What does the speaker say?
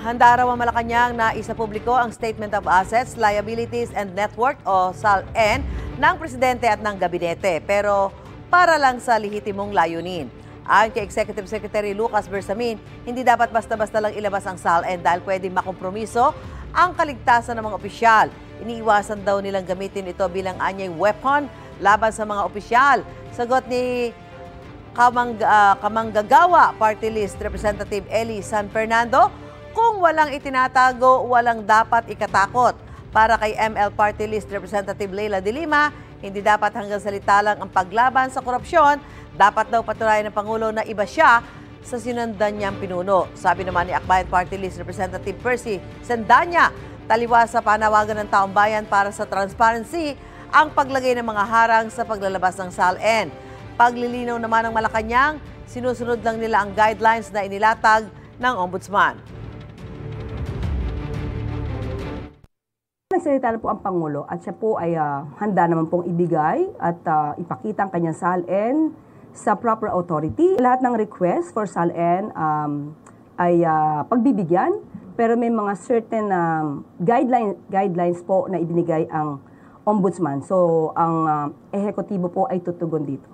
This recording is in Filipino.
Handa raw ang Malacanang na isapubliko ang Statement of Assets, Liabilities and Net Worth o SALN ng Presidente at ng Gabinete, pero para lang sa lehitimong layunin. Ayon kay Executive Secretary Lucas Bersamin, hindi dapat basta-basta lang ilabas ang SALN dahil pwedeng makompromiso ang kaligtasan ng mga opisyal. Iniiwasan daw nilang gamitin ito bilang anyay weapon laban sa mga opisyal. Sagot ni Kamanggagawa Party List Representative Eli San Fernando, kung walang itinatago, walang dapat ikatakot. Para kay ML Party List Representative Leila de Lima, hindi dapat hanggang salita lang ang paglaban sa korupsyon. Dapat daw patunayan ng Pangulo na iba siya sa sinundan niyang pinuno. Sabi naman ni Akbayan Party List Representative Percy Sendanya, taliwas sa panawagan ng taong bayan para sa transparency ang paglagay ng mga harang sa paglalabas ng SALN. Paglilinaw naman ng Malacanang, sinusunod lang nila ang guidelines na inilatag ng Ombudsman. Nagsalita na po ang Pangulo at siya po ay handa naman pong ibigay at ipakita ang kanyang SALN sa proper authority. Lahat ng request for SALN ay pagbibigyan, pero may mga certain guidelines po na ibinigay ang Ombudsman. So ang ehekutibo po ay tutugon dito.